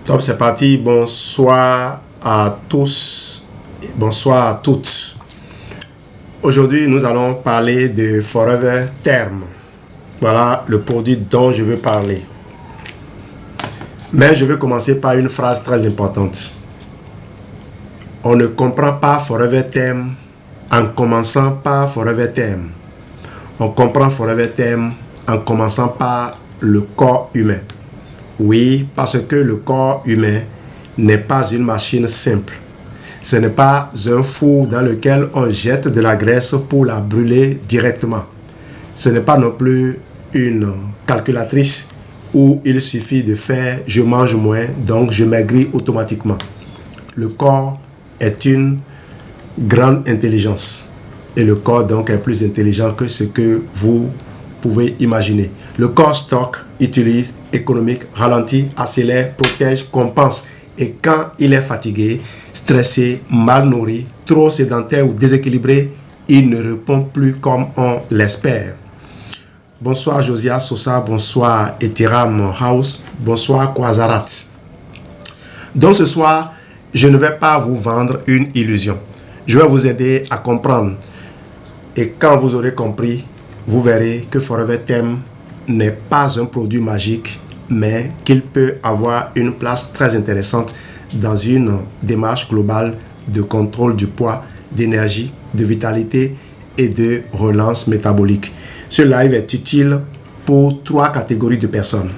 Top, c'est parti. Bonsoir à tous. Bonsoir à toutes. Aujourd'hui, nous allons parler de Forever Term. Voilà le produit dont je veux parler. Mais je vais commencer par une phrase très importante. On ne comprend pas Forever Term en commençant par Forever Term. On comprend Forever Term en commençant par le corps humain. Oui, parce que le corps humain n'est pas une machine simple. Ce n'est pas un four dans lequel on jette de la graisse pour la brûler directement. Ce n'est pas non plus une calculatrice où il suffit de faire « je mange moins, donc je maigris automatiquement ». Le corps est une grande intelligence. Et le corps donc est plus intelligent que ce que vous pouvez imaginer. Le corps stocke, utilise, économique, ralentit, accélère, protège, compense. Et quand il est fatigué, stressé, mal nourri, trop sédentaire ou déséquilibré, il ne répond plus comme on l'espère. Bonsoir Josiah Sosa, bonsoir Etheram House, bonsoir Kwazarat. Donc ce soir, je ne vais pas vous vendre une illusion. Je vais vous aider à comprendre. Et quand vous aurez compris, vous verrez que Forever Term n'est pas un produit magique, mais qu'il peut avoir une place très intéressante dans une démarche globale de contrôle du poids, d'énergie, de vitalité et de relance métabolique. Ce live est utile pour 3 catégories de personnes.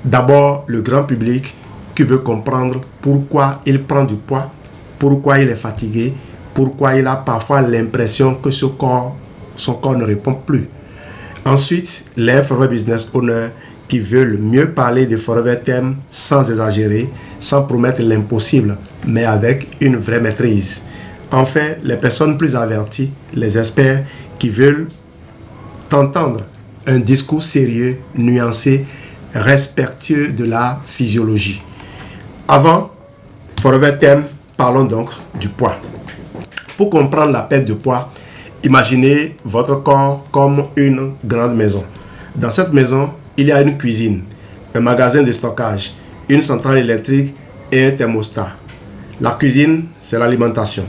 D'abord, le grand public qui veut comprendre pourquoi il prend du poids, pourquoi il est fatigué, pourquoi il a parfois l'impression que son corps ne répond plus. Ensuite, les Forever Business Owners qui veulent mieux parler de Forever Term sans exagérer, sans promettre l'impossible, mais avec une vraie maîtrise. Enfin, les personnes plus averties, les experts qui veulent entendre un discours sérieux, nuancé, respectueux de la physiologie. Avant Forever Term, parlons donc du poids. Pour comprendre la perte de poids, imaginez votre corps comme une grande maison. Dans cette maison, il y a une cuisine, un magasin de stockage, une centrale électrique et un thermostat. La cuisine, c'est l'alimentation.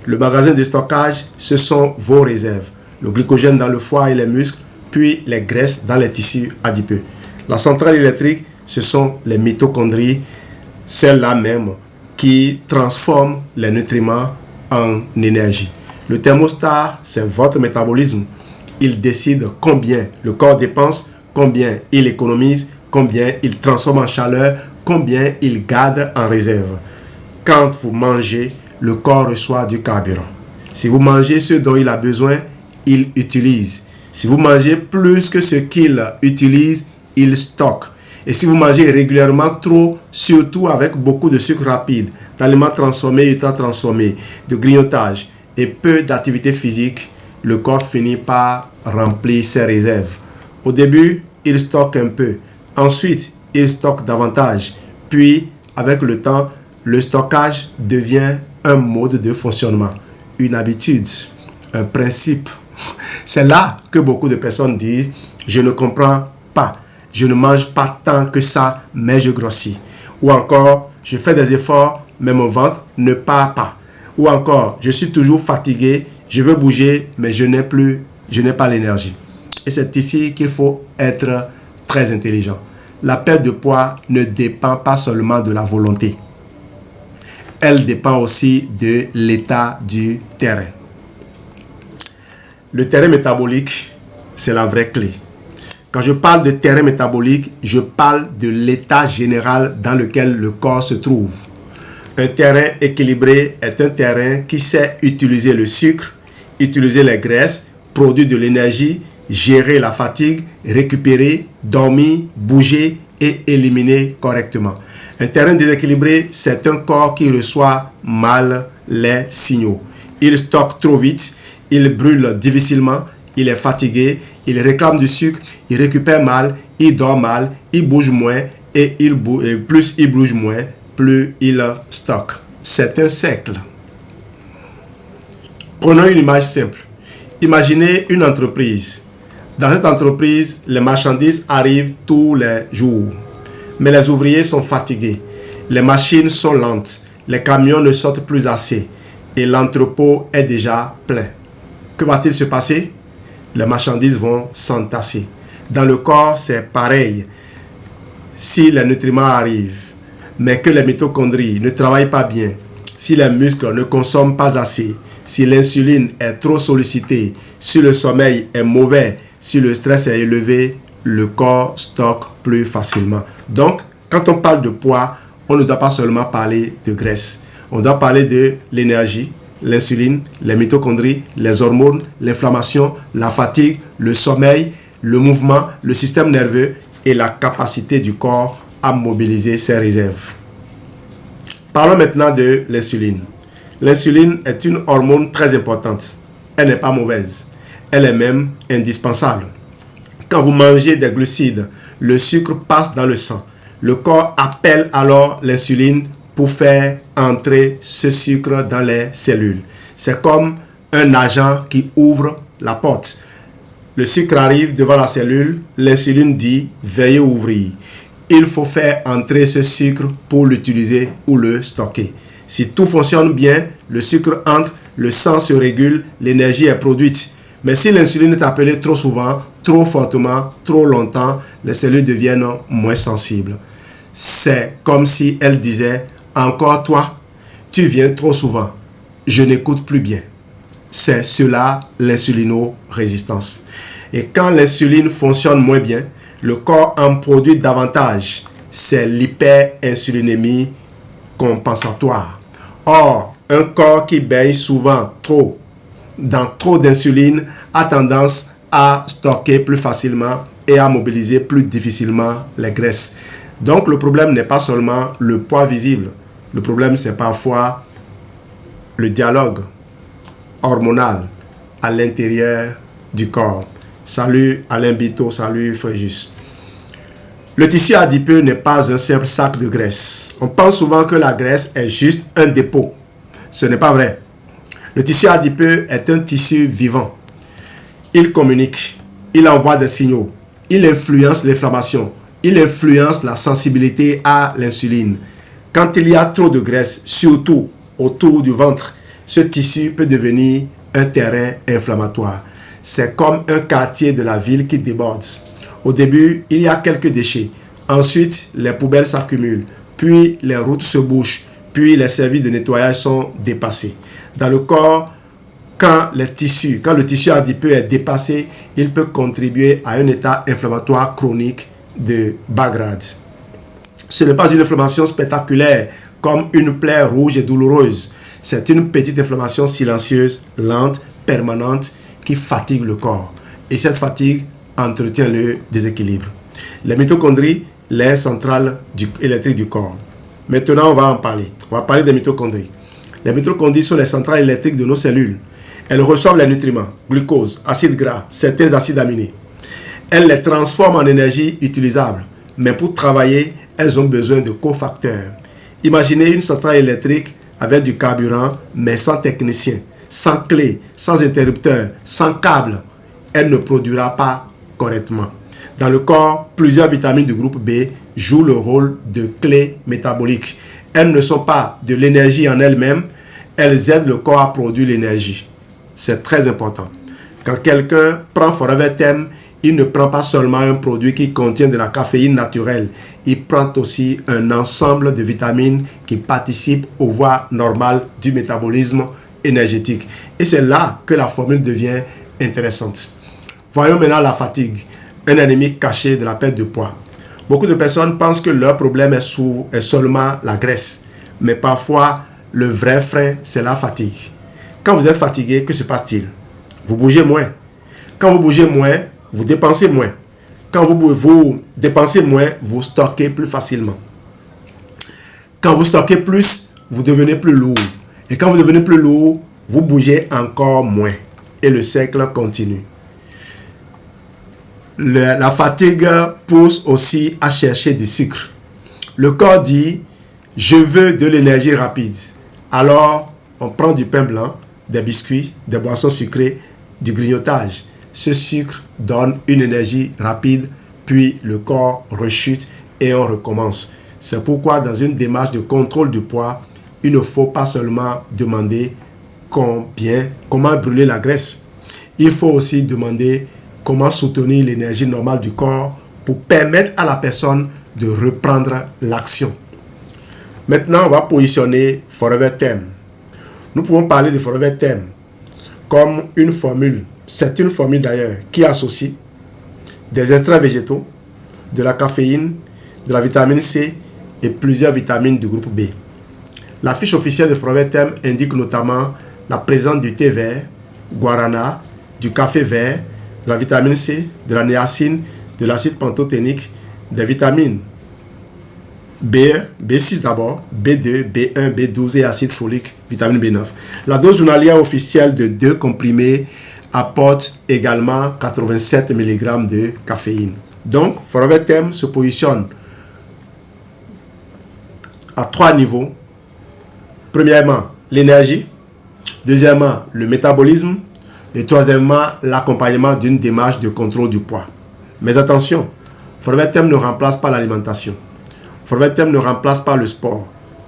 Le magasin de stockage, ce sont vos réserves. Le glycogène dans le foie et les muscles, puis les graisses dans les tissus adipeux. La centrale électrique, ce sont les mitochondries, celles-là même qui transforment les nutriments en énergie. Le thermostat, c'est votre métabolisme. Il décide combien le corps dépense, combien il économise, combien il transforme en chaleur, combien il garde en réserve. Quand vous mangez, le corps reçoit du carburant. Si vous mangez ce dont il a besoin, il utilise. Si vous mangez plus que ce qu'il utilise, il stocke. Et si vous mangez régulièrement trop, surtout avec beaucoup de sucre rapide, d'aliments transformés, ultra transformés, de grignotage et peu d'activité physique, le corps finit par remplir ses réserves. Au début, il stocke un peu. Ensuite, il stocke davantage. Puis, avec le temps, le stockage devient un mode de fonctionnement, une habitude, un principe. C'est là que beaucoup de personnes disent « Je ne comprends pas. Je ne mange pas tant que ça, mais je grossis. » Ou encore « Je fais des efforts, mais mon ventre ne part pas. » Ou encore, je suis toujours fatigué, je veux bouger, mais je n'ai pas l'énergie. Et c'est ici qu'il faut être très intelligent. La perte de poids ne dépend pas seulement de la volonté. Elle dépend aussi de l'état du terrain. Le terrain métabolique, c'est la vraie clé. Quand je parle de terrain métabolique, je parle de l'état général dans lequel le corps se trouve. Un terrain équilibré est un terrain qui sait utiliser le sucre, utiliser les graisses, produire de l'énergie, gérer la fatigue, récupérer, dormir, bouger et éliminer correctement. Un terrain déséquilibré, c'est un corps qui reçoit mal les signaux. Il stocke trop vite, il brûle difficilement, il est fatigué, il réclame du sucre, il récupère mal, il dort mal, il bouge moins et plus il bouge moins, plus il stocke. C'est un cercle. Prenons une image simple. Imaginez une entreprise. Dans cette entreprise, les marchandises arrivent tous les jours. Mais les ouvriers sont fatigués. Les machines sont lentes, les camions ne sortent plus assez et l'entrepôt est déjà plein. Que va-t-il se passer? Les marchandises vont s'entasser. Dans le corps, c'est pareil. Si les nutriments arrivent, mais que les mitochondries ne travaillent pas bien, si les muscles ne consomment pas assez, si l'insuline est trop sollicitée, si le sommeil est mauvais, si le stress est élevé, le corps stocke plus facilement. Donc, quand on parle de poids, on ne doit pas seulement parler de graisse. On doit parler de l'énergie, l'insuline, les mitochondries, les hormones, l'inflammation, la fatigue, le sommeil, le mouvement, le système nerveux et la capacité du corps à mobiliser ses réserves. Parlons maintenant de l'insuline. L'insuline est une hormone très importante. Elle n'est pas mauvaise. Elle est même indispensable. Quand vous mangez des glucides, le sucre passe dans le sang. Le corps appelle alors l'insuline pour faire entrer ce sucre dans les cellules. C'est comme un agent qui ouvre la porte. Le sucre arrive devant la cellule, l'insuline dit « Veuillez ouvrir ». Il faut faire entrer ce sucre pour l'utiliser ou le stocker. Si tout fonctionne bien, le sucre entre, le sang se régule, l'énergie est produite. Mais si l'insuline est appelée trop souvent, trop fortement, trop longtemps, les cellules deviennent moins sensibles. C'est comme si elle disait « Encore toi, tu viens trop souvent, je n'écoute plus bien ». C'est cela l'insulino-résistance. Et quand l'insuline fonctionne moins bien, le corps en produit davantage. C'est l'hyperinsulinémie compensatoire. Or, un corps qui baigne souvent dans trop d'insuline a tendance à stocker plus facilement et à mobiliser plus difficilement les graisses. Donc, le problème n'est pas seulement le poids visible. Le problème, c'est parfois le dialogue hormonal à l'intérieur du corps. Salut Alain Bito, salut Fréjus. Le tissu adipeux n'est pas un simple sac de graisse. On pense souvent que la graisse est juste un dépôt. Ce n'est pas vrai. Le tissu adipeux est un tissu vivant. Il communique, il envoie des signaux, il influence l'inflammation, il influence la sensibilité à l'insuline. Quand il y a trop de graisse, surtout autour du ventre, ce tissu peut devenir un terrain inflammatoire. C'est comme un quartier de la ville qui déborde. Au début, il y a quelques déchets. Ensuite, les poubelles s'accumulent. Puis, les routes se bouchent. Puis, les services de nettoyage sont dépassés. Dans le corps, quand le tissu adipeux est dépassé, il peut contribuer à un état inflammatoire chronique de bas grade. Ce n'est pas une inflammation spectaculaire, comme une plaie rouge et douloureuse. C'est une petite inflammation silencieuse, lente, permanente, qui fatigue le corps. Et cette fatigue entretient le déséquilibre. Les mitochondries, les centrales électriques du corps. Maintenant, on va en parler. On va parler des mitochondries. Les mitochondries sont les centrales électriques de nos cellules. Elles reçoivent les nutriments, glucose, acides gras, certains acides aminés. Elles les transforment en énergie utilisable. Mais pour travailler, elles ont besoin de cofacteurs. Imaginez une centrale électrique avec du carburant, mais sans technicien, sans clé, sans interrupteur, sans câble. Elle ne produira pas correctement. Dans le corps, plusieurs vitamines du groupe B jouent le rôle de clés métaboliques. Elles ne sont pas de l'énergie en elles-mêmes, elles aident le corps à produire l'énergie. C'est très important. Quand quelqu'un prend Forever Thème, il ne prend pas seulement un produit qui contient de la caféine naturelle, il prend aussi un ensemble de vitamines qui participent aux voies normales du métabolisme énergétique. Et c'est là que la formule devient intéressante. Voyons maintenant la fatigue, un ennemi caché de la perte de poids. Beaucoup de personnes pensent que leur problème est seulement la graisse. Mais parfois, le vrai frein, c'est la fatigue. Quand vous êtes fatigué, que se passe-t-il? Vous bougez moins. Quand vous bougez moins, vous dépensez moins. Quand vous dépensez moins, vous stockez plus facilement. Quand vous stockez plus, vous devenez plus lourd. Et quand vous devenez plus lourd, vous bougez encore moins. Et le cercle continue. La fatigue pousse aussi à chercher du sucre. Le corps dit « Je veux de l'énergie rapide ». Alors, on prend du pain blanc, des biscuits, des boissons sucrées, du grignotage. Ce sucre donne une énergie rapide, puis le corps rechute et on recommence. C'est pourquoi dans une démarche de contrôle du poids, il ne faut pas seulement demander comment brûler la graisse. Il faut aussi demander comment soutenir l'énergie normale du corps pour permettre à la personne de reprendre l'action. Maintenant, on va positionner Forever Thème. Nous pouvons parler de Forever Thème comme une formule. C'est une formule d'ailleurs qui associe des extraits végétaux, de la caféine, de la vitamine C et plusieurs vitamines du groupe B. La fiche officielle de Forever Thème indique notamment la présence du thé vert, guarana, du café vert, de la vitamine C, de la niacine, de l'acide pantothénique, des vitamines B1, B6 d'abord, B2, B1, B12 et acide folique, vitamine B9. La dose journalière officielle de 2 comprimés apporte également 87 mg de caféine. Donc, Forever Thème se positionne à 3 niveaux. Premièrement, l'énergie. Deuxièmement, le métabolisme. Et troisièmement, l'accompagnement d'une démarche de contrôle du poids. Mais attention, Forever Thème ne remplace pas l'alimentation. Forever Thème ne remplace pas le sport.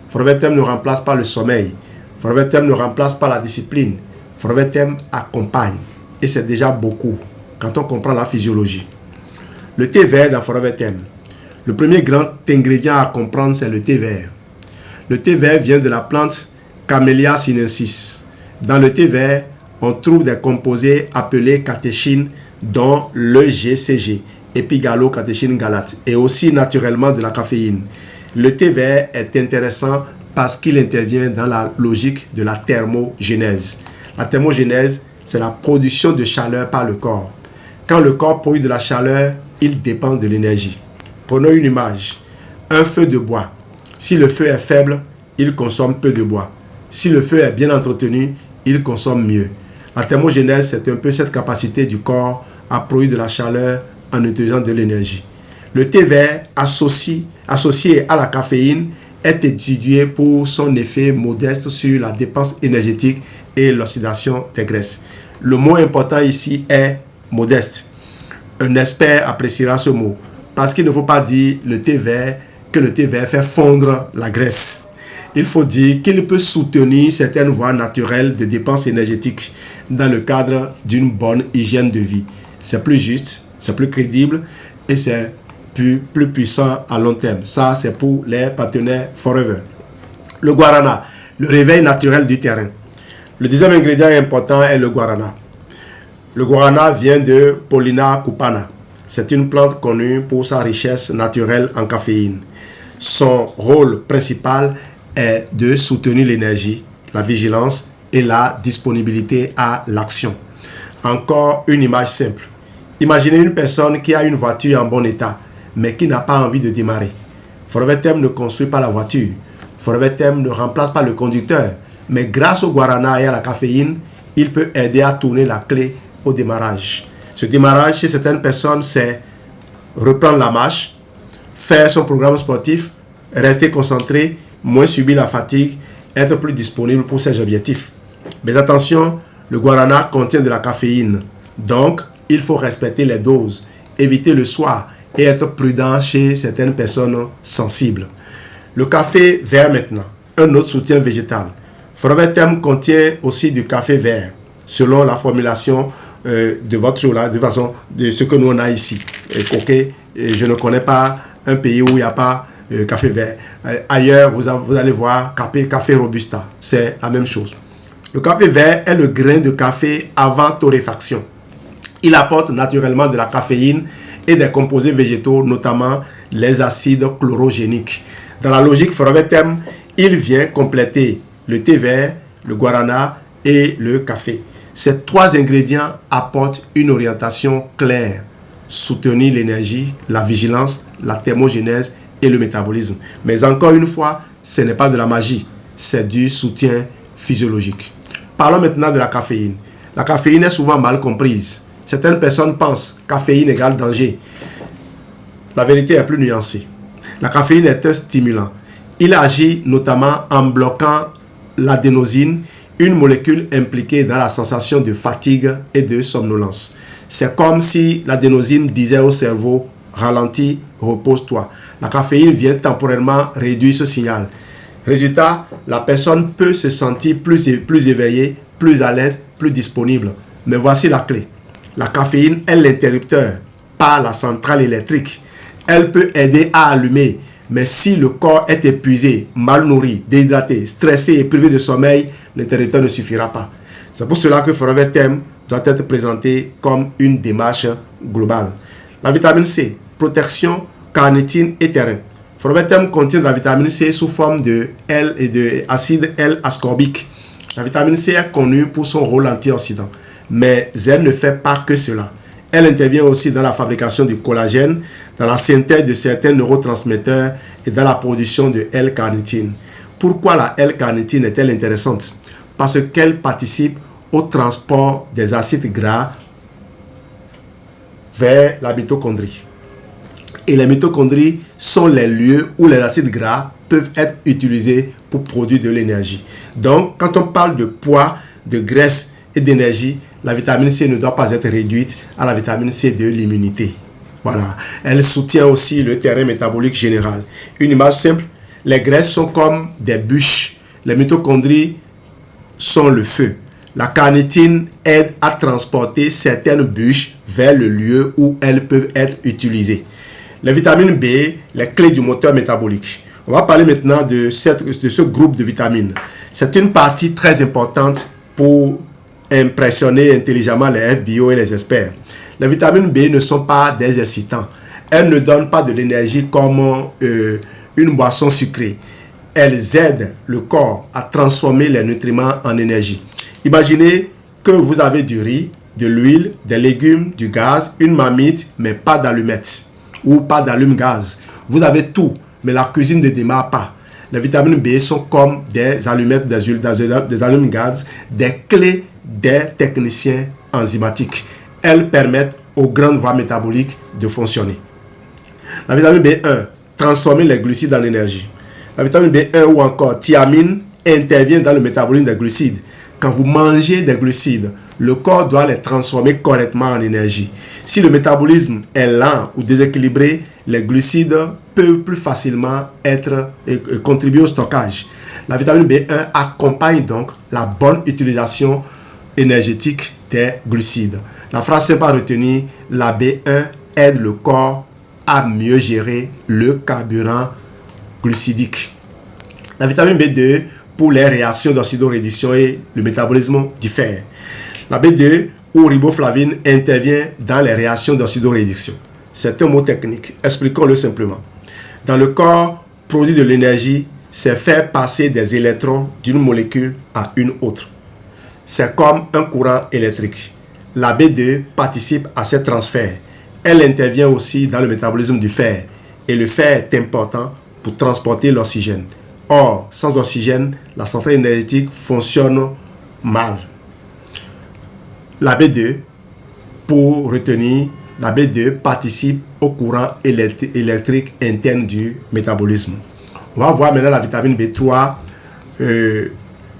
Forever Thème ne remplace pas le sommeil. Forever Thème ne remplace pas la discipline. Forever Thème accompagne. Et c'est déjà beaucoup quand on comprend la physiologie. Le thé vert dans Forever Thème. Le premier grand ingrédient à comprendre, c'est le thé vert. Le thé vert vient de la plante Camellia sinensis. Dans le thé vert, on trouve des composés appelés catéchines, dont le GCG, épigalo-catéchine galate, et aussi naturellement de la caféine. Le thé vert est intéressant parce qu'il intervient dans la logique de la thermogénèse. La thermogénèse, c'est la production de chaleur par le corps. Quand le corps produit de la chaleur, il dépend de l'énergie. Prenons une image. Un feu de bois. Si le feu est faible, il consomme peu de bois. Si le feu est bien entretenu, il consomme mieux. La thermogénèse, c'est un peu cette capacité du corps à produire de la chaleur en utilisant de l'énergie. Le thé vert associé à la caféine est étudié pour son effet modeste sur la dépense énergétique et l'oxydation des graisses. Le mot important ici est modeste. Un expert appréciera ce mot parce qu'il ne faut pas dire que le thé vert fait fondre la graisse. Il faut dire qu'il peut soutenir certaines voies naturelles de dépenses énergétiques dans le cadre d'une bonne hygiène de vie. C'est plus juste, c'est plus crédible et c'est plus puissant à long terme. Ça, c'est pour les partenaires Forever. Le guarana, le réveil naturel du terrain. Le deuxième ingrédient important est le guarana. Le guarana vient de Paulina cupana. C'est une plante connue pour sa richesse naturelle en caféine. Son rôle principal est de soutenir l'énergie, la vigilance et la disponibilité à l'action. Encore une image simple. Imaginez une personne qui a une voiture en bon état, mais qui n'a pas envie de démarrer. Forever Thème ne construit pas la voiture. Forever Thème ne remplace pas le conducteur, mais grâce au guarana et à la caféine, il peut aider à tourner la clé au démarrage. Ce démarrage, chez certaines personnes, c'est reprendre la marche, faire son programme sportif, rester concentré, moins subir la fatigue, être plus disponible pour ses objectifs. Mais attention, le guarana contient de la caféine. Donc, il faut respecter les doses, éviter le soir et être prudent chez certaines personnes sensibles. Le café vert maintenant, un autre soutien végétal. Forever Thème contient aussi du café vert, selon la formulation de votre choix, de façon de ce que nous on a ici. Et je ne connais pas un pays où il n'y a pas café vert. Ailleurs, vous allez voir café robusta. C'est la même chose. Le café vert est le grain de café avant torréfaction. Il apporte naturellement de la caféine et des composés végétaux, notamment les acides chlorogéniques. Dans la logique Forever Thème, il vient compléter le thé vert, le guarana et le café. Ces 3 ingrédients apportent une orientation claire. Soutenir l'énergie, la vigilance, la thermogénèse et le métabolisme. Mais encore une fois, ce n'est pas de la magie, c'est du soutien physiologique. Parlons maintenant de la caféine. La caféine est souvent mal comprise. Certaines personnes pensent caféine égale danger. La vérité est plus nuancée. La caféine est un stimulant. Il agit notamment en bloquant l'adénosine, une molécule impliquée dans la sensation de fatigue et de somnolence. C'est comme si l'adénosine disait au cerveau « ralentis, repose-toi ». La caféine vient temporairement réduire ce signal. Résultat, la personne peut se sentir plus éveillée, plus alerte, plus disponible. Mais voici la clé. La caféine est l'interrupteur, pas la centrale électrique. Elle peut aider à allumer, mais si le corps est épuisé, mal nourri, déshydraté, stressé et privé de sommeil, l'interrupteur ne suffira pas. C'est pour cela que Forever Thème doit être présenté comme une démarche globale. La vitamine C, protection, carnitine et terrain. Forever Thème contient de la vitamine C sous forme de L et de acide L-ascorbique. La vitamine C est connue pour son rôle antioxydant, mais elle ne fait pas que cela. Elle intervient aussi dans la fabrication du collagène, dans la synthèse de certains neurotransmetteurs et dans la production de L-carnitine. Pourquoi la L-carnitine est-elle intéressante? Parce qu'elle participe au transport des acides gras vers la mitochondrie. Et les mitochondries sont les lieux où les acides gras peuvent être utilisés pour produire de l'énergie. Donc, quand on parle de poids, de graisse et d'énergie, la vitamine C ne doit pas être réduite à la vitamine C de l'immunité. Voilà. Elle soutient aussi le terrain métabolique général. Une image simple, les graisses sont comme des bûches. Les mitochondries sont le feu. La carnitine aide à transporter certaines bûches vers le lieu où elles peuvent être utilisées. Les vitamines B, les clés du moteur métabolique. On va parler maintenant de ce groupe de vitamines. C'est une partie très importante pour impressionner intelligemment les FBO et les experts. Les vitamines B ne sont pas des excitants. Elles ne donnent pas de l'énergie comme une boisson sucrée. Elles aident le corps à transformer les nutriments en énergie. Imaginez que vous avez du riz, de l'huile, des légumes, du gaz, une marmite, mais pas d'allumettes ou pas d'allume-gaz. Vous avez tout, mais la cuisine ne démarre pas. Les vitamines B sont comme des allumettes, des allumes-gaz, des clés des techniciens enzymatiques. Elles permettent aux grandes voies métaboliques de fonctionner. La vitamine B1, transformer les glucides en énergie. La vitamine B1 ou encore thiamine intervient dans le métabolisme des glucides. Quand vous mangez des glucides, le corps doit les transformer correctement en énergie. Si le métabolisme est lent ou déséquilibré, les glucides peuvent plus facilement contribuer au stockage. La vitamine B1 accompagne donc la bonne utilisation énergétique des glucides. La phrase simple à retenir, la B1 aide le corps à mieux gérer le carburant glucidique. La vitamine B2 pour les réactions d'oxydoréduction et le métabolisme du fer. La B2 ou riboflavine intervient dans les réactions d'oxydoréduction. C'est un mot technique, expliquons-le simplement. Dans le corps, produire de l'énergie, c'est faire passer des électrons d'une molécule à une autre. C'est comme un courant électrique. La B2 participe à ces transferts. Elle intervient aussi dans le métabolisme du fer. Et le fer est important pour transporter l'oxygène. Or, sans oxygène, la centrale énergétique fonctionne mal. La B2, pour retenir, la B2 participe au courant électrique interne du métabolisme. On va voir maintenant la vitamine B3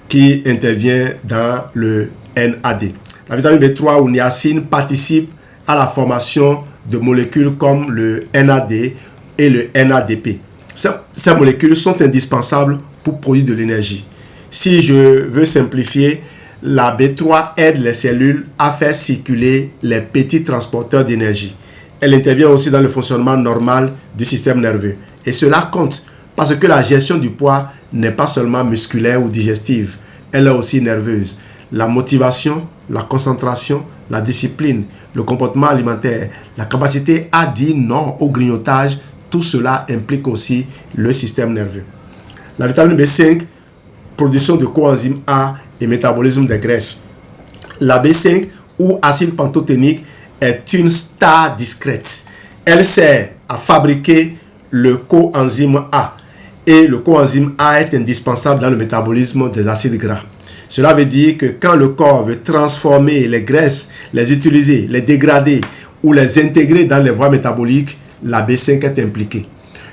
qui intervient dans le NAD. La vitamine B3 ou niacine participe à la formation de molécules comme le NAD et le NADP. Ces molécules sont indispensables pour produire de l'énergie. Si je veux simplifier, la B3 aide les cellules à faire circuler les petits transporteurs d'énergie. Elle intervient aussi dans le fonctionnement normal du système nerveux. Et cela compte parce que la gestion du poids n'est pas seulement musculaire ou digestive, elle est aussi nerveuse. La motivation, la concentration, la discipline, le comportement alimentaire, la capacité à dire non au grignotage, tout cela implique aussi le système nerveux. La vitamine B5, production de coenzyme A et métabolisme des graisses. La B5 ou acide pantothénique est une star discrète. Elle sert à fabriquer le coenzyme A et le coenzyme A est indispensable dans le métabolisme des acides gras. Cela veut dire que quand le corps veut transformer les graisses, les utiliser, les dégrader ou les intégrer dans les voies métaboliques, la B5 est impliquée.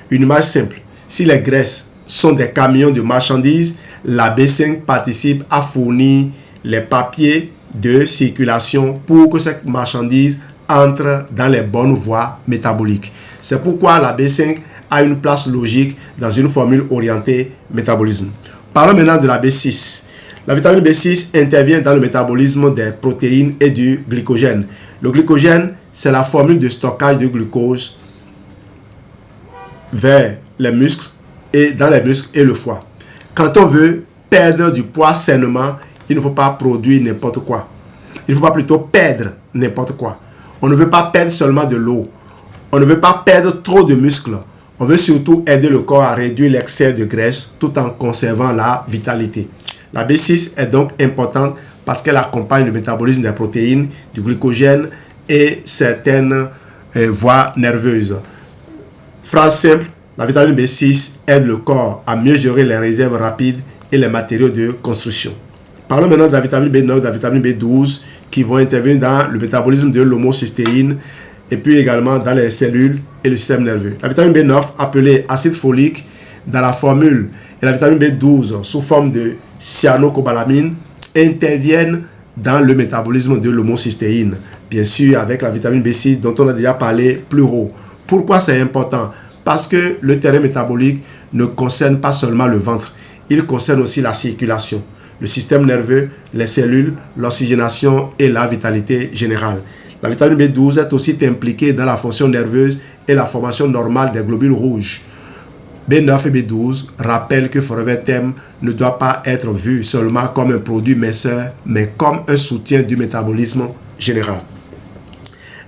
Une image simple, si les graisses sont des camions de marchandises, la B5 participe à fournir les papiers de circulation pour que cette marchandise entre dans les bonnes voies métaboliques. C'est pourquoi la B5 a une place logique dans une formule orientée métabolisme. Parlons maintenant de la B6. La vitamine B6 intervient dans le métabolisme des protéines et du glycogène. Le glycogène, c'est la formule de stockage de glucose vers les muscles et dans les muscles et le foie. Quand on veut perdre du poids sainement, il ne faut pas produire n'importe quoi. Il ne faut pas plutôt perdre n'importe quoi. On ne veut pas perdre seulement de l'eau. On ne veut pas perdre trop de muscles. On veut surtout aider le corps à réduire l'excès de graisse tout en conservant la vitalité. La B6 est donc importante parce qu'elle accompagne le métabolisme des protéines, du glycogène et certaines voies nerveuses. Phrase simple, la vitamine B6 aide le corps à mieux gérer les réserves rapides et les matériaux de construction. Parlons maintenant de la vitamine B9, de la vitamine B12 qui vont intervenir dans le métabolisme de l'homocystéine et puis également dans les cellules et le système nerveux. La vitamine B9, appelée acide folique dans la formule, et la vitamine B12 sous forme de cyanocobalamin interviennent dans le métabolisme de l'homocystéine. Bien sûr, avec la vitamine B6 dont on a déjà parlé plus haut. Pourquoi c'est important? Parce que le terrain métabolique ne concerne pas seulement le ventre, il concerne aussi la circulation, le système nerveux, les cellules, l'oxygénation et la vitalité générale. La vitamine B12 est aussi impliquée dans la fonction nerveuse et la formation normale des globules rouges. B9 et B12 rappellent que Forever Thème ne doit pas être vu seulement comme un produit minceur, mais comme un soutien du métabolisme général.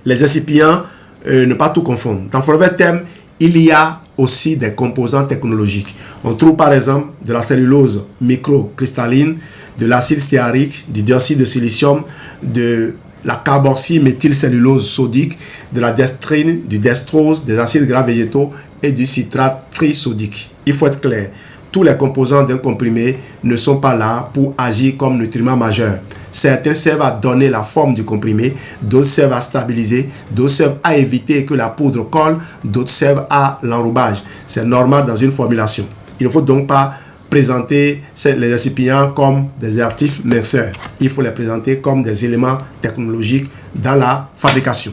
Les excipients, ne pas tout confondre. Dans Forever Thème, il y a aussi des composants technologiques. On trouve par exemple de la cellulose microcristalline, de l'acide stéarique, du dioxyde de silicium, de la carboxyméthylcellulose sodique, de la destrine, du destrose, des acides gras végétaux et du citrate trisodique. Il faut être clair, tous les composants d'un comprimé ne sont pas là pour agir comme nutriments majeurs. Certains servent à donner la forme du comprimé, d'autres servent à stabiliser, d'autres servent à éviter que la poudre colle, d'autres servent à l'enrobage. C'est normal dans une formulation. Il ne faut donc pas présenter les excipients comme des actifs minceurs. Il faut les présenter comme des éléments technologiques dans la fabrication.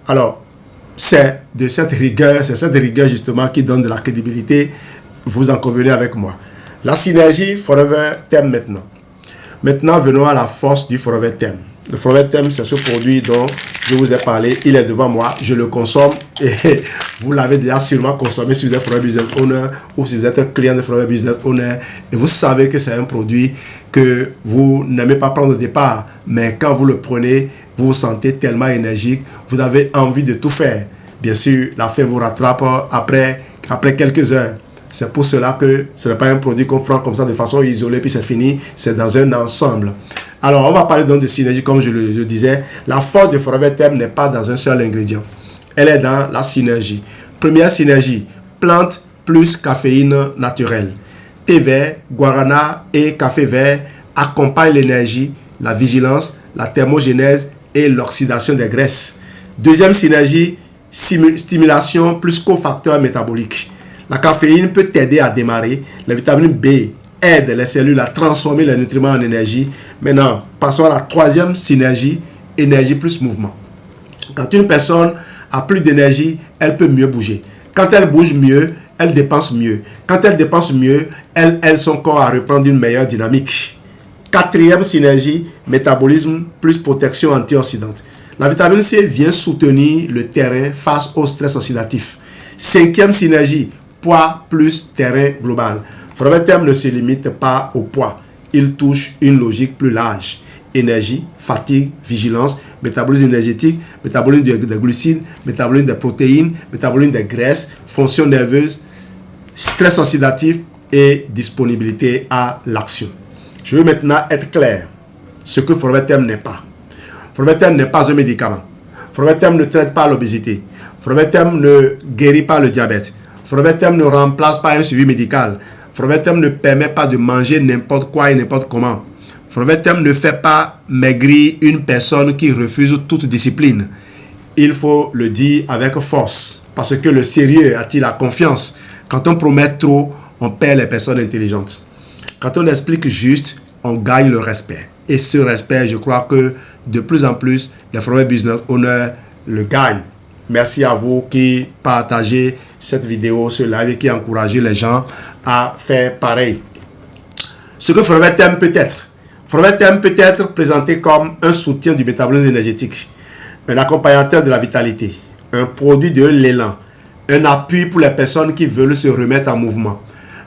Alors, c'est cette rigueur justement qui donne de la crédibilité, vous en convenez avec moi. La synergie Forever Thème maintenant. Maintenant, venons à la force du Forever Thème. Le Forever Thème, c'est ce produit dont je vous ai parlé. Il est devant moi, je le consomme et vous l'avez déjà sûrement consommé si vous êtes Forever Business Owner ou si vous êtes un client de Forever Business Owner. Et vous savez que c'est un produit que vous n'aimez pas prendre au départ, mais quand vous le prenez, vous vous sentez tellement énergique, vous avez envie de tout faire. Bien sûr, la faim vous rattrape après quelques heures. C'est pour cela que ce n'est pas un produit qu'on prend comme ça de façon isolée puis c'est fini, c'est dans un ensemble. Alors, on va parler donc de synergie comme je le disais. La force de Forever Thème n'est pas dans un seul ingrédient. Elle est dans la synergie. Première synergie, plante plus caféine naturelle. Thé vert, guarana et café vert accompagnent l'énergie, la vigilance, la thermogénèse et l'oxydation des graisses. Deuxième synergie, stimulation plus cofacteur métabolique. La caféine peut t'aider à démarrer. La vitamine B aide les cellules à transformer les nutriments en énergie. Maintenant, passons à la troisième synergie, énergie plus mouvement. Quand une personne a plus d'énergie, elle peut mieux bouger. Quand elle bouge mieux, elle dépense mieux. Quand elle dépense mieux, elle aide son corps à reprendre une meilleure dynamique. Quatrième synergie, métabolisme plus protection antioxydante. La vitamine C vient soutenir le terrain face au stress oxydatif. Cinquième synergie, poids plus terrain global. Forever Thème ne se limite pas au poids. Il touche une logique plus large. Énergie, fatigue, vigilance, métabolisme énergétique, métabolisme des glucides, métabolisme des protéines, métabolisme des graisses, fonction nerveuse, stress oxydatif et disponibilité à l'action. Je veux maintenant être clair. Ce que Forever Thème n'est pas. Forever Thème n'est pas un médicament. Forever Thème ne traite pas l'obésité. Forever Thème ne guérit pas le diabète. Forever Thème ne remplace pas un suivi médical. Forever Thème ne permet pas de manger n'importe quoi et n'importe comment. Forever Thème ne fait pas maigrir une personne qui refuse toute discipline. Il faut le dire avec force, parce que le sérieux attire la confiance. Quand on promet trop, on perd les personnes intelligentes. Quand on explique juste, on gagne le respect. Et ce respect, je crois que de plus en plus, les Forever Business Owners le gagnent. Merci à vous qui partagez cette vidéo, ce live, et qui a encouragé les gens à faire pareil. Ce que Forever Thème peut être. Forever Thème peut être présenté comme un soutien du métabolisme énergétique, un accompagnateur de la vitalité, un produit de l'élan, un appui pour les personnes qui veulent se remettre en mouvement,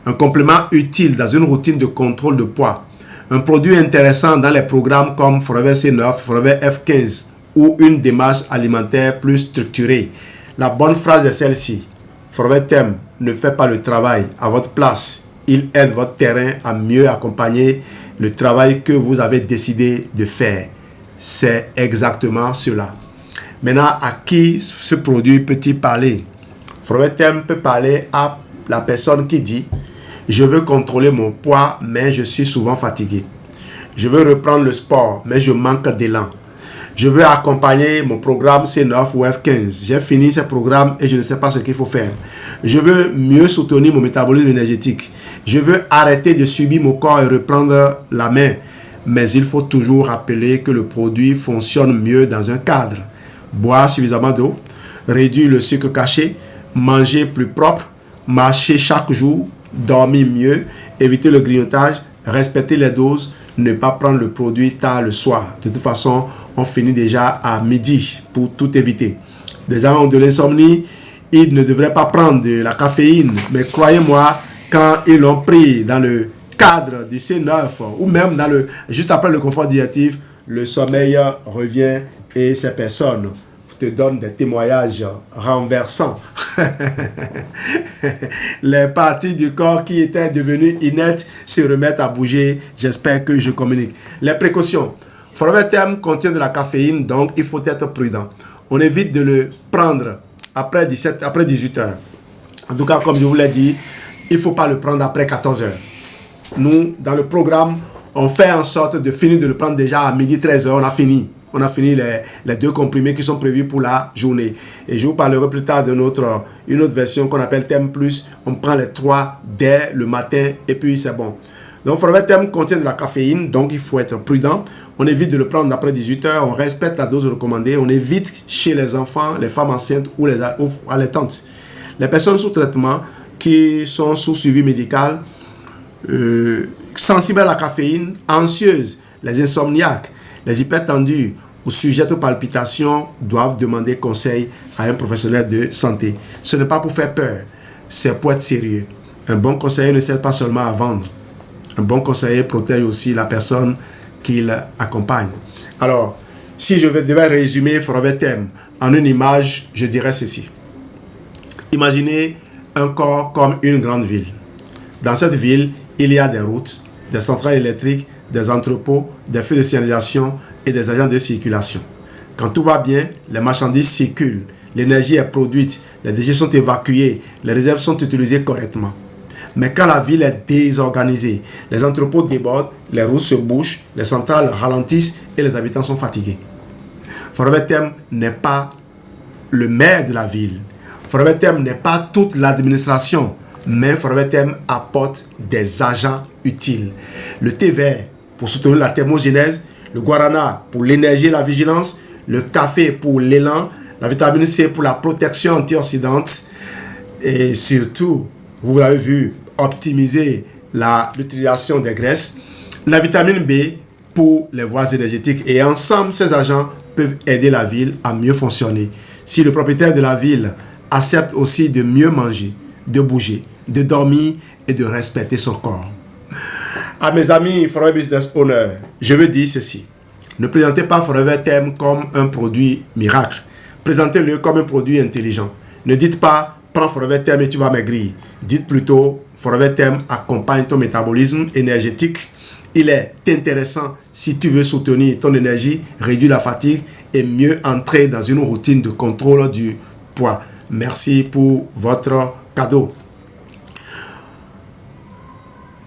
un complément utile dans une routine de contrôle de poids, un produit intéressant dans les programmes comme Forever C9, Forever F15 ou une démarche alimentaire plus structurée. La bonne phrase est celle-ci. Forever Thème ne fait pas le travail à votre place. Il aide votre terrain à mieux accompagner le travail que vous avez décidé de faire. C'est exactement cela. Maintenant, à qui ce produit peut-il parler? Forever Thème peut parler à la personne qui dit « Je veux contrôler mon poids, mais je suis souvent fatigué. Je veux reprendre le sport, mais je manque d'élan. Je veux accompagner mon programme C9 ou F15. J'ai fini ce programme et je ne sais pas ce qu'il faut faire. Je veux mieux soutenir mon métabolisme énergétique. Je veux arrêter de subir mon corps et reprendre la main. Mais il faut toujours rappeler que le produit fonctionne mieux dans un cadre. Boire suffisamment d'eau, réduire le sucre caché, manger plus propre, marcher chaque jour, dormir mieux, éviter le grignotage, respecter les doses, ne pas prendre le produit tard le soir. De toute façon, on finit déjà à midi pour tout éviter. Des gens ont de l'insomnie, ils ne devraient pas prendre de la caféine, mais croyez-moi, quand ils l'ont pris dans le cadre du C9 ou même juste après le confort digestif, le sommeil revient et ces personnes te donnent des témoignages renversants. Les parties du corps qui étaient devenues inertes se remettent à bouger. J'espère que je communique. Les précautions. Forever Thème contient de la caféine, donc il faut être prudent. On évite de le prendre après 18 heures. En tout cas, comme je vous l'ai dit, il ne faut pas le prendre après 14 heures. Nous, dans le programme, on fait en sorte de finir de le prendre déjà à midi 13 heures. On a fini. On a fini les 2 comprimés qui sont prévus pour la journée. Et je vous parlerai plus tard d'une autre version qu'on appelle Thème Plus. On prend les 3 dès le matin et puis c'est bon. Donc, Forever Thème contient de la caféine, donc il faut être prudent. On évite de le prendre après 18 heures. On respecte la dose recommandée. On évite chez les enfants, les femmes enceintes ou les allaitantes. Les personnes sous traitement qui sont sous suivi médical, sensibles à la caféine, anxieuses, les insomniaques, les hypertendus ou sujettes aux palpitations doivent demander conseil à un professionnel de santé. Ce n'est pas pour faire peur, c'est pour être sérieux. Un bon conseiller ne sert pas seulement à vendre. Un bon conseiller protège aussi la personne qu'il accompagne. Alors, si je devais résumer Forever Thème en une image, je dirais ceci. Imaginez un corps comme une grande ville. Dans cette ville, il y a des routes, des centrales électriques, des entrepôts, des feux de signalisation et des agents de circulation. Quand tout va bien, les marchandises circulent, l'énergie est produite, les déchets sont évacués, les réserves sont utilisées correctement. Mais quand la ville est désorganisée, les entrepôts débordent, les routes se bouchent, les centrales ralentissent et les habitants sont fatigués. Forever Thème n'est pas le maire de la ville. Forever Thème n'est pas toute l'administration, mais Forever Thème apporte des agents utiles. Le thé vert pour soutenir la thermogénèse, le guarana pour l'énergie et la vigilance, le café pour l'élan, la vitamine C pour la protection antioxydante et surtout, vous avez vu, optimiser l'utilisation des graisses, la vitamine B pour les voies énergétiques et ensemble ces agents peuvent aider la ville à mieux fonctionner. Si le propriétaire de la ville accepte aussi de mieux manger, de bouger, de dormir et de respecter son corps. À mes amis Forever Business Owner, je veux dire ceci. Ne présentez pas Forever Thème comme un produit miracle. Présentez-le comme un produit intelligent. Ne dites pas prends Forever Thème et tu vas maigrir. Dites plutôt Forever Thème accompagne ton métabolisme énergétique. Il est intéressant si tu veux soutenir ton énergie, réduire la fatigue et mieux entrer dans une routine de contrôle du poids. Merci pour votre cadeau.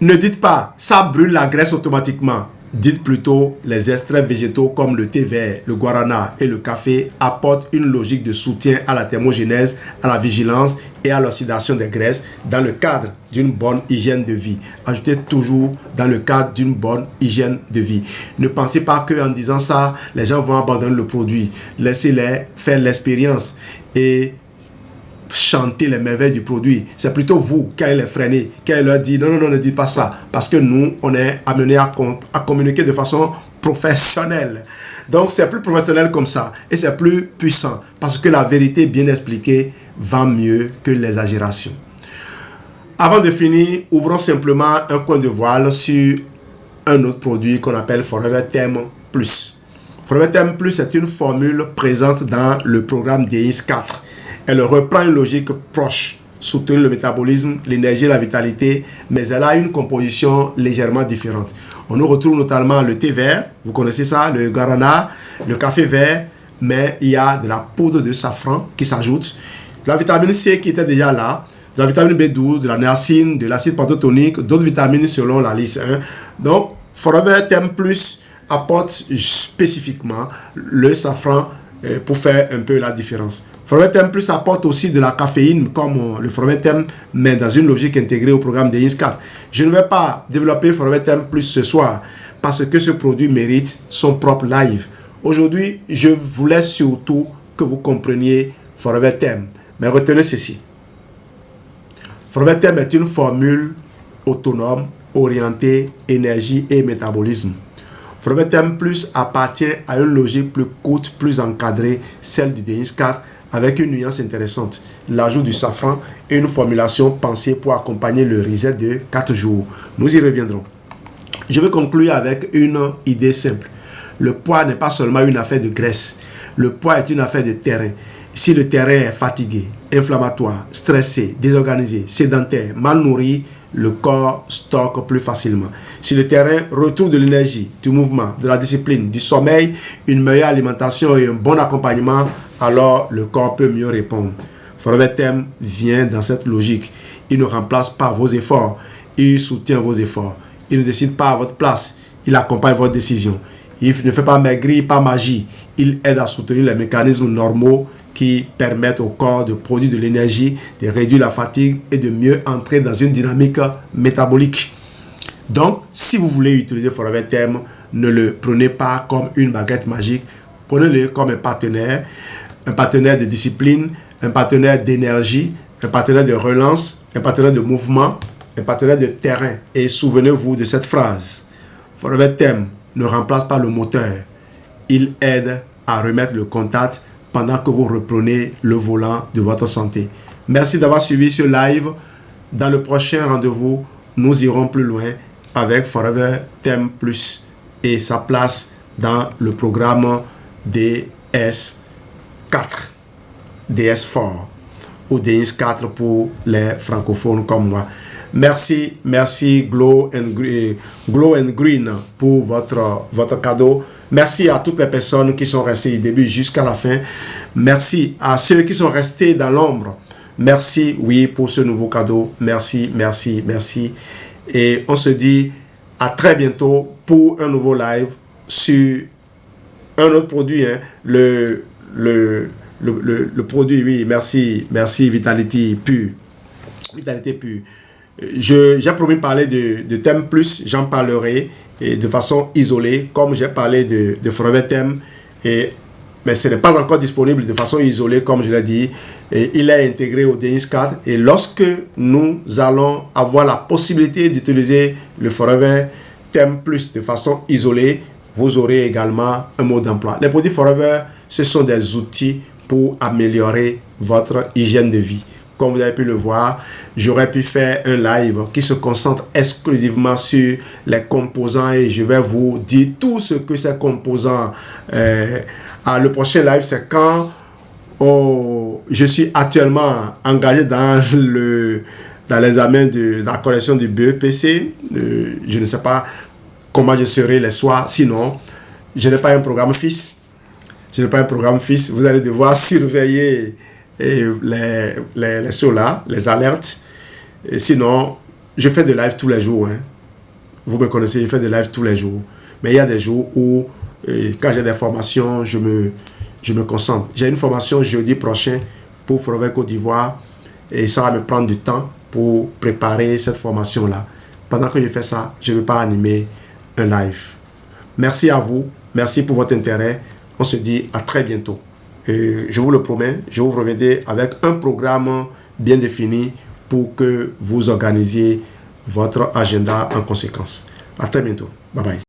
Ne dites pas ça brûle la graisse automatiquement. Dites plutôt les extraits végétaux comme le thé vert, le guarana et le café apportent une logique de soutien à la thermogénèse, à la vigilance et à l'oxydation des graisses dans le cadre d'une bonne hygiène de vie. Ajoutez toujours dans le cadre d'une bonne hygiène de vie. Ne pensez pas qu'en disant ça, les gens vont abandonner le produit. Laissez-les faire l'expérience et chanter les merveilles du produit. C'est plutôt vous qui allez les freiner, qui allez leur dire non, ne dites pas ça. Parce que nous, on est amenés à communiquer de façon professionnelle. Donc, c'est plus professionnel comme ça. Et c'est plus puissant. Parce que la vérité bien expliquée va mieux que l'exagération. Avant de finir, ouvrons simplement un coin de voile sur un autre produit qu'on appelle Forever Thème Plus. Forever Thème Plus est une formule présente dans le programme DX 4. Elle reprend une logique proche, soutenir le métabolisme, l'énergie et la vitalité, mais elle a une composition légèrement différente. On nous retrouve notamment le thé vert, vous connaissez ça, le guarana, le café vert, mais il y a de la poudre de safran qui s'ajoute, la vitamine C qui était déjà là, de la vitamine B12, de la niacine, de l'acide pantotonique, d'autres vitamines selon la liste 1. Donc, Forever Thème Plus apporte spécifiquement le safran pour faire un peu la différence. Forever Thème Plus apporte aussi de la caféine comme le Forever Thème, mais dans une logique intégrée au programme DX 4. Je ne vais pas développer Forever Thème Plus ce soir parce que ce produit mérite son propre live. Aujourd'hui, je voulais surtout que vous compreniez Forever Thème. Mais retenez ceci. Forever Thème est une formule autonome orientée énergie et métabolisme. Forever Thème Plus appartient à une logique plus courte, plus encadrée, celle du DX 4, avec une nuance intéressante, l'ajout du safran et une formulation pensée pour accompagner le reset de 4 jours. Nous y reviendrons. Je vais conclure avec une idée simple. Le poids n'est pas seulement une affaire de graisse. Le poids est une affaire de terrain. Si le terrain est fatigué, inflammatoire, stressé, désorganisé, sédentaire, mal nourri, le corps stocke plus facilement. Si le terrain retrouve de l'énergie, du mouvement, de la discipline, du sommeil, une meilleure alimentation et un bon accompagnement, alors le corps peut mieux répondre. Forever Thème vient dans cette logique. Il ne remplace pas vos efforts, il soutient vos efforts. Il ne décide pas à votre place, il accompagne votre décision. Il ne fait pas maigrir, pas magie. Il aide à soutenir les mécanismes normaux qui permettent au corps de produire de l'énergie, de réduire la fatigue et de mieux entrer dans une dynamique métabolique. Donc, si vous voulez utiliser Forever Thème, ne le prenez pas comme une baguette magique, prenez-le comme un partenaire de discipline, un partenaire d'énergie, un partenaire de relance, un partenaire de mouvement, un partenaire de terrain. Et souvenez-vous de cette phrase. Forever Thème ne remplace pas le moteur. Il aide à remettre le contact pendant que vous reprenez le volant de votre santé. Merci d'avoir suivi ce live. Dans le prochain rendez-vous, nous irons plus loin avec Forever Thème Plus et sa place dans le programme DS4, DS4 ou DS4 pour les francophones comme moi. Merci Glow and Green pour votre cadeau. Merci à toutes les personnes qui sont restées du début jusqu'à la fin. Merci à ceux qui sont restés dans l'ombre. Merci, oui, pour ce nouveau cadeau. Merci. Et on se dit à très bientôt pour un nouveau live sur un autre produit. Hein, le produit, oui, merci, Vitality Pure. Vitalité Pure. J'ai promis de parler de Thème Plus, j'en parlerai et de façon isolée, comme j'ai parlé de Forever Thème, mais ce n'est pas encore disponible de façon isolée, comme je l'ai dit. Et il est intégré au DX 4 et lorsque nous allons avoir la possibilité d'utiliser le Forever Thème Plus de façon isolée, vous aurez également un mode d'emploi. Les produits Forever, ce sont des outils pour améliorer votre hygiène de vie. Comme vous avez pu le voir, j'aurais pu faire un live qui se concentre exclusivement sur les composants et je vais vous dire tout ce que ces composants... le prochain live, c'est quand je suis actuellement engagé dans l'examen de la correction du BEPC. Je ne sais pas comment je serai les soirs. Sinon, je n'ai pas un programme fixe. Vous allez devoir surveiller les choses là, les alertes. Et sinon, je fais des lives tous les jours. Hein. Vous me connaissez, je fais des lives tous les jours. Mais il y a des jours où, quand j'ai des formations, je me concentre. J'ai une formation jeudi prochain pour Forever Côte d'Ivoire et ça va me prendre du temps pour préparer cette formation-là. Pendant que je fais ça, je ne vais pas animer un live. Merci à vous. Merci pour votre intérêt. On se dit à très bientôt. Et je vous le promets, je vous reviendrai avec un programme bien défini pour que vous organisiez votre agenda en conséquence. À très bientôt. Bye bye.